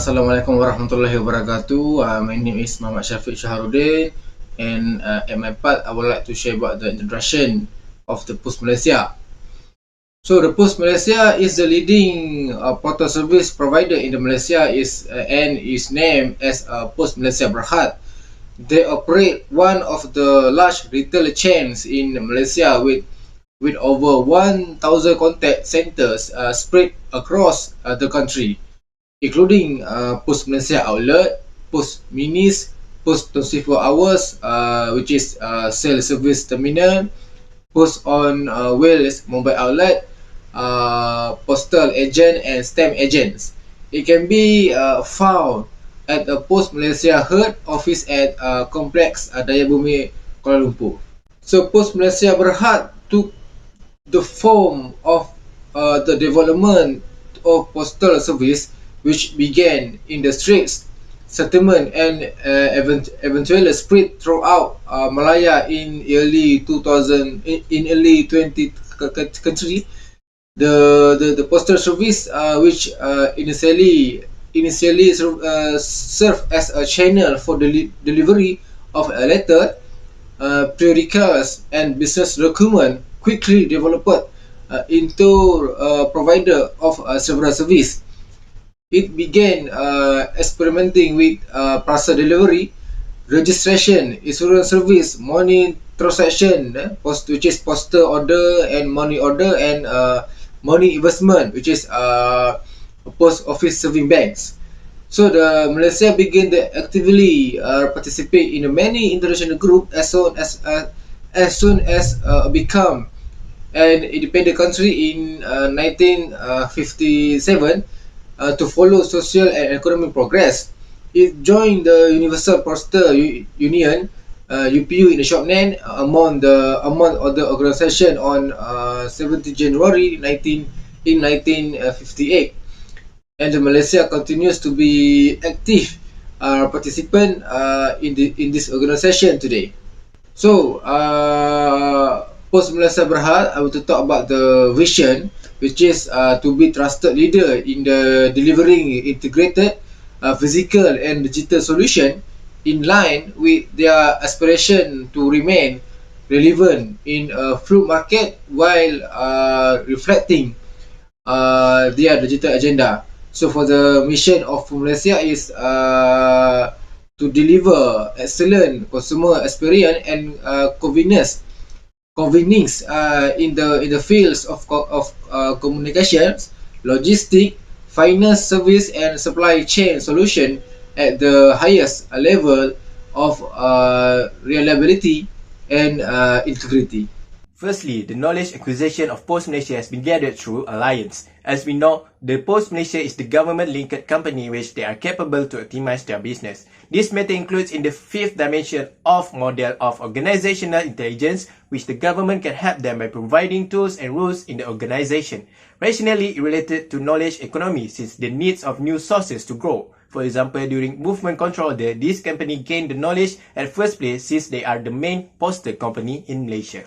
Assalamualaikum warahmatullahi wabarakatuh. My name is Muhammad Syafiq Shaharuddin, and at my part, I would like to share about the introduction of the Post Malaysia. So the Post Malaysia is the leading portal service provider in the Malaysia and is named as Post Malaysia BERHAD. They operate one of the large retail chains in Malaysia with over 1,000 contact centers spread across the country, including Post Malaysia Outlet, Post Minis, Post 24 Hours, which is Sales Service Terminal, Post on Wheels Mobile Outlet, Postal Agent and Stamp Agents. It can be found at the Post Malaysia Head Office at Complex Daya Bumi, Kuala Lumpur. So Post Malaysia BERHAD took the form of the development of postal service, which began in the Straits Settlement and eventually spread throughout Malaya in early 20th century. The postal service, which initially served as a channel for the delivery of a letter, periodicals and business document, quickly developed into a provider of several services. It began experimenting with parcel delivery, registration, insurance service, money transaction, which is postal order and money order, and money investment, which is post office serving banks. So the Malaysia began to actively participate in many international groups as soon as become an independent country in 1957 to follow social and economic progress. It joined the Universal Postal Union (UPU) in the short name among the organization on 17 January 1958. And Malaysia continues to be active participant in this organization today. So, Post Malaysia BERHAD, I want to talk about the vision, which is to be trusted leader in the delivering integrated physical and digital solution in line with their aspiration to remain relevant in a fluid market while reflecting their digital agenda. So for the mission of Malaysia is to deliver excellent consumer experience and convenience in the fields of communications, logistics, finance, service, and supply chain solution at the highest level of reliability and integrity. Firstly, the knowledge acquisition of Post Malaysia has been gathered through alliance. As we know, the Post Malaysia is the government-linked company which they are capable to optimize their business. This matter includes in the fifth dimension of model of organizational intelligence, which the government can help them by providing tools and rules in the organization. Rationally related to knowledge economy, since the needs of new sources to grow. For example, during movement control order, this company gained the knowledge at first place since they are the main postal company in Malaysia.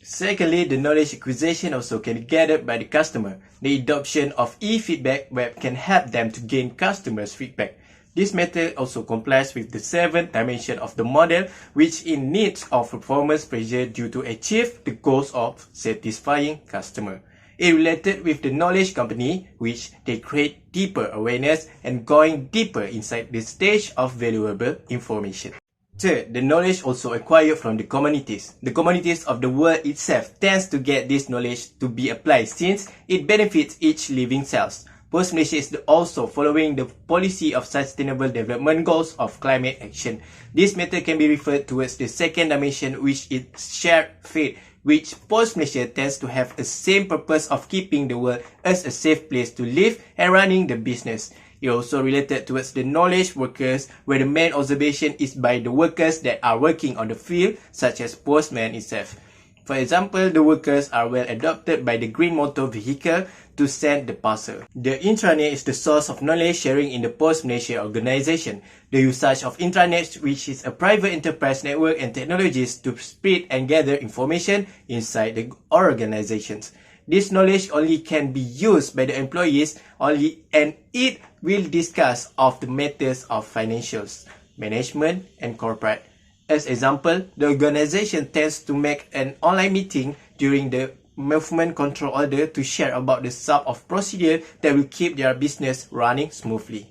Secondly, the knowledge acquisition also can be gathered by the customer. The adoption of e-feedback web can help them to gain customers' feedback. This method also complies with the seventh dimension of the model, which in needs of performance pressure due to achieve the goals of satisfying customer. It related with the knowledge company, which they create deeper awareness and going deeper inside the stage of valuable information. Third, the knowledge also acquired from the communities. The communities of the world itself tends to get this knowledge to be applied since it benefits each living cells. Post Malaysia is also following the policy of Sustainable Development Goals of climate action. This method can be referred towards the second dimension, which is shared fate, which Post Malaysia tends to have the same purpose of keeping the world as a safe place to live and running the business. It also related towards the knowledge workers, where the main observation is by the workers that are working on the field, such as postman itself. For example, the workers are well adopted by the green motor vehicle to send the parcel. The intranet is the source of knowledge sharing in the Post Malaysia organization. The usage of intranet, which is a private enterprise network and technologies to spread and gather information inside the organizations. This knowledge only can be used by the employees only, and it will discuss of the matters of financials, management, and corporate. As example, the organization tends to make an online meeting during the movement control order to share about the sub of procedure that will keep their business running smoothly.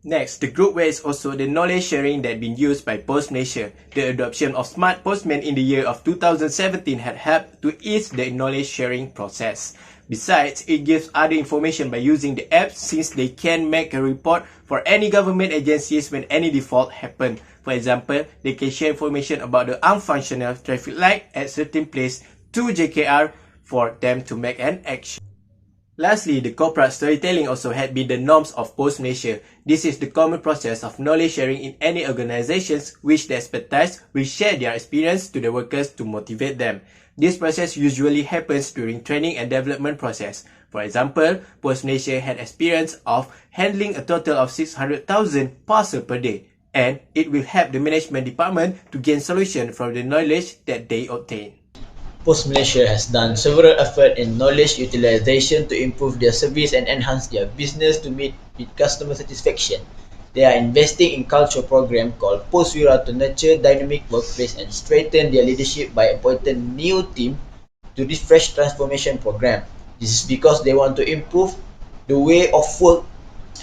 Next, the groupware is also the knowledge sharing that been used by Post Malaysia. The adoption of Smart Postman in the year of 2017 had helped to ease the knowledge sharing process. Besides, it gives other information by using the app, since they can make a report for any government agencies when any default happen. For example, they can share information about the unfunctional traffic light at certain place to JKR for them to make an action. Lastly, the corporate storytelling also had been the norms of Post Malaysia. This is the common process of knowledge sharing in any organizations which the expertise will share their experience to the workers to motivate them. This process usually happens during training and development process. For example, Post Malaysia had experience of handling a total of 600,000 parcels per day, and it will help the management department to gain solution from the knowledge that they obtain. Post Malaysia has done several efforts in knowledge utilization to improve their service and enhance their business to meet with customer satisfaction. They are investing in culture program called Post Wira to nurture dynamic workplace and strengthen their leadership by appointing new team to refresh transformation program. This is because they want to improve the way of work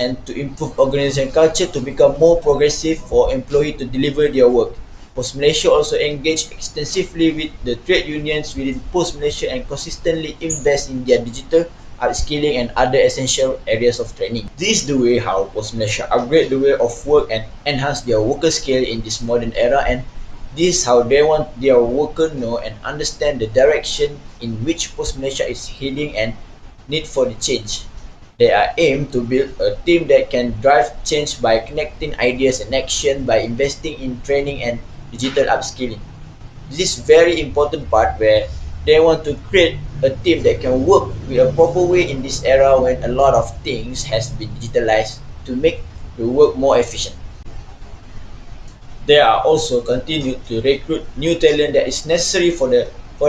and to improve organization culture to become more progressive for employee to deliver their work. Post Malaysia also engage extensively with the trade unions within Post Malaysia and consistently invest in their digital upskilling and other essential areas of training. This is the way how Post Malaysia upgrade the way of work and enhance their worker skill in this modern era, and this is how they want their worker know and understand the direction in which Post Malaysia is heading and need for the change. They are aimed to build a team that can drive change by connecting ideas and action by investing in training and digital upskilling. This is very important part where they want to create a team that can work with a proper way in this era when a lot of things has been digitalized to make the work more efficient. They are also continue to recruit new talent that is necessary for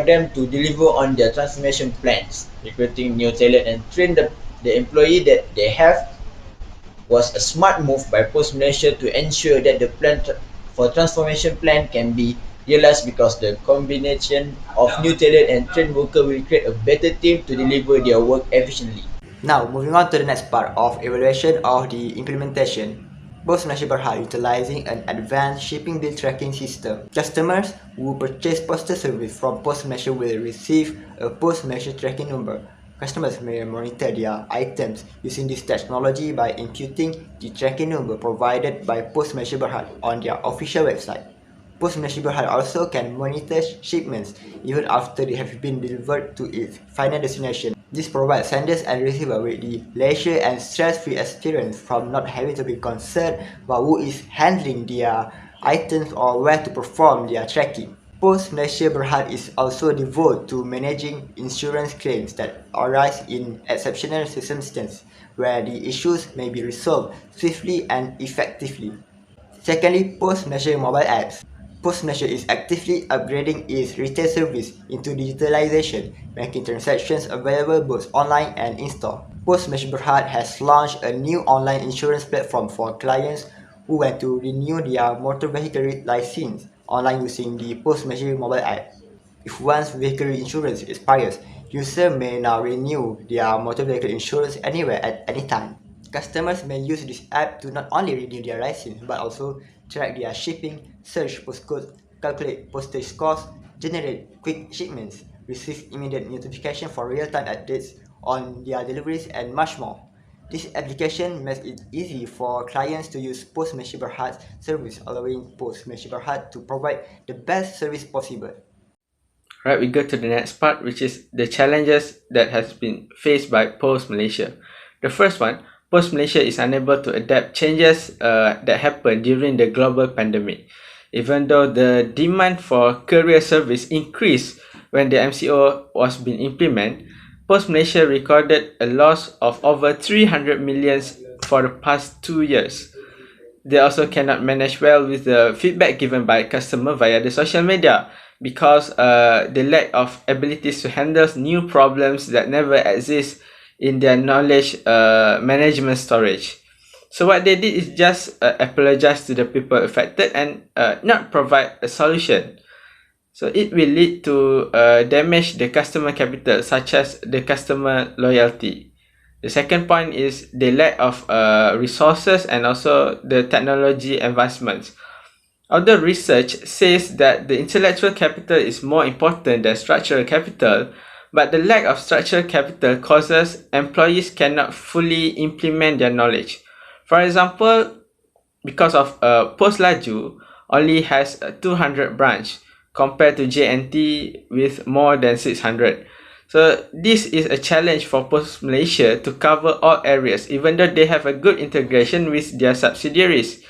them to deliver on their transformation plans. Recruiting new talent and train the employee that they have was a smart move by Post Malaysia to ensure that the plan for transformation plan can be realized, because the combination of new talent and trained worker will create a better team to deliver their work efficiently. Now, moving on to the next part of evaluation of the implementation. Post Malaysia BERHAD utilizing an advanced shipping bill tracking system. Customers who purchase postal service from Post Malaysia will receive a Post Malaysia tracking number. Customers may monitor their items using this technology by imputing the tracking number provided by Post Malaysia BERHAD on their official website. Post Malaysia BERHAD also can monitor shipments even after they have been delivered to its final destination. This provides senders and receivers with the leisure and stress-free experience from not having to be concerned about who is handling their items or where to perform their tracking. Post Malaysia BERHAD is also devoted to managing insurance claims that arise in exceptional circumstances where the issues may be resolved swiftly and effectively. Secondly, Post Malaysia mobile apps. Post Malaysia is actively upgrading its retail service into digitalization, making transactions available both online and in-store. Post Malaysia BERHAD has launched a new online insurance platform for clients who want to renew their motor vehicle license online using the Post Malaysia mobile app. If one's vehicle insurance expires, users may now renew their motor vehicle insurance anywhere at any time. Customers may use this app to not only renew their license but also track their shipping, search postcodes, calculate postage costs, generate quick shipments, receive immediate notification for real-time updates on their deliveries, and much more. This application makes it easy for clients to use Post Malaysia BERHAD service, allowing Post Malaysia BERHAD to provide the best service possible. Right, we go to the next part, which is the challenges that has been faced by Post Malaysia. The first one, Post Malaysia is unable to adapt changes that happened during the global pandemic. Even though the demand for courier service increased when the MCO was being implemented, Post Malaysia recorded a loss of over 300 million for the past 2 years. They also cannot manage well with the feedback given by customers via the social media. because the lack of abilities to handle new problems that never exist in their knowledge management storage. So what they did is just apologize to the people affected and not provide a solution. So it will lead to damage the customer capital, such as the customer loyalty. The second point is the lack of resources and also the technology advancements. Although research says that the intellectual capital is more important than structural capital, but the lack of structural capital causes employees cannot fully implement their knowledge. For example, because of Post Laju only has 200 branch compared to JNT with more than 600. So this is a challenge for Post Malaysia to cover all areas, even though they have a good integration with their subsidiaries,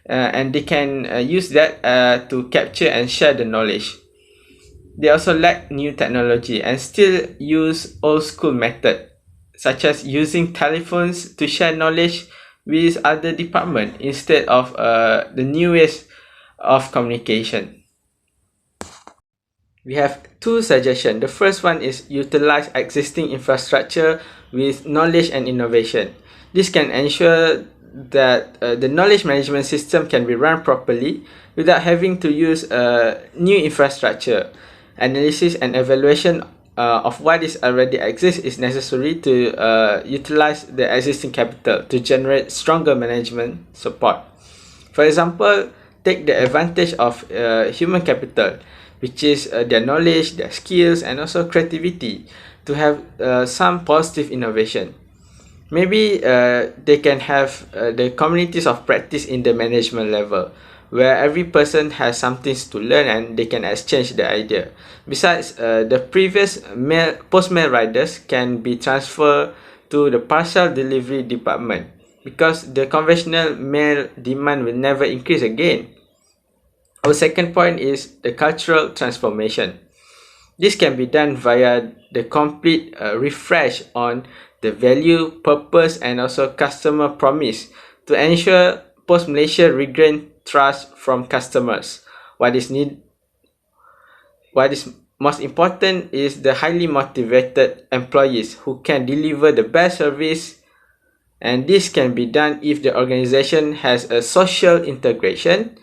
and they can use that to capture and share the knowledge. They also lack new technology and still use old school method, such as using telephones to share knowledge with other department instead of the newest of communication. We have two suggestions. The first one is utilize existing infrastructure with knowledge and innovation. This can ensure that the knowledge management system can be run properly without having to use new infrastructure. Analysis and evaluation of what is already exists is necessary to utilize the existing capital to generate stronger management support. For example, take the advantage of human capital, which is their knowledge, their skills, and also creativity to have some positive innovation. Maybe they can have the communities of practice in the management level, where every person has something to learn and they can exchange the idea. Besides, the previous post-mail riders can be transferred to the parcel delivery department because the conventional mail demand will never increase again. Our second point is the cultural transformation. This can be done via the complete refresh on the value, purpose, and also customer promise to ensure Post Malaysia regain trust from customers. What is most important is the highly motivated employees who can deliver the best service, and this can be done if the organization has a social integration,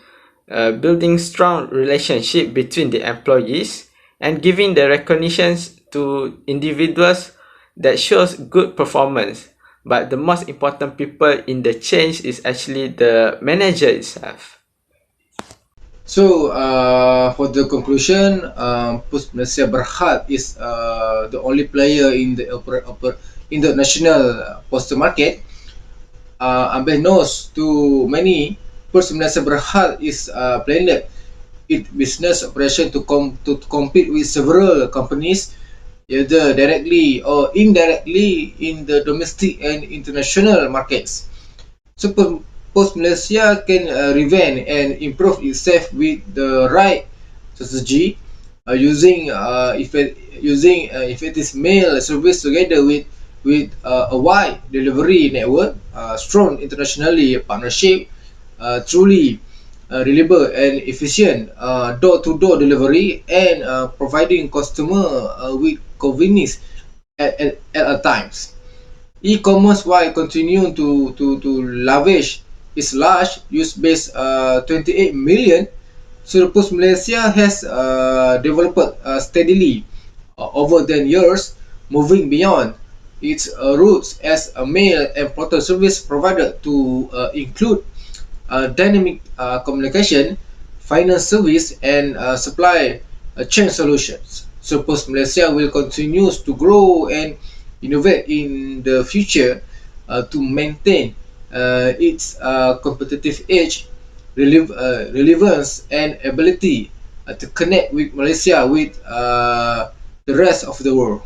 building strong relationship between the employees, and giving the recognitions to individuals that shows good performance. But the most important people in the change is actually the manager itself. So for the conclusion, Post Malaysia BERHAD is the only player in the in the national postal market. Unbeknownst to many, Post Malaysia BERHAD is planning its business operation to compete with several companies, either directly or indirectly in the domestic and international markets. So Post Malaysia can revamp and improve itself with the right strategy, using if it is mail service together with a wide delivery network, strong internationally partnership, truly reliable and efficient door-to-door delivery, and providing customer with convenience at all times. E-commerce, while continuing to lavish its large use base 28 million, so Post Malaysia has developed steadily over 10 years, moving beyond its roots as a mail and portal service provider to include dynamic communication, finance service, and supply chain solutions. So Post Malaysia will continue to grow and innovate in the future to maintain its competitive edge, relevance, and ability to connect with Malaysia with the rest of the world.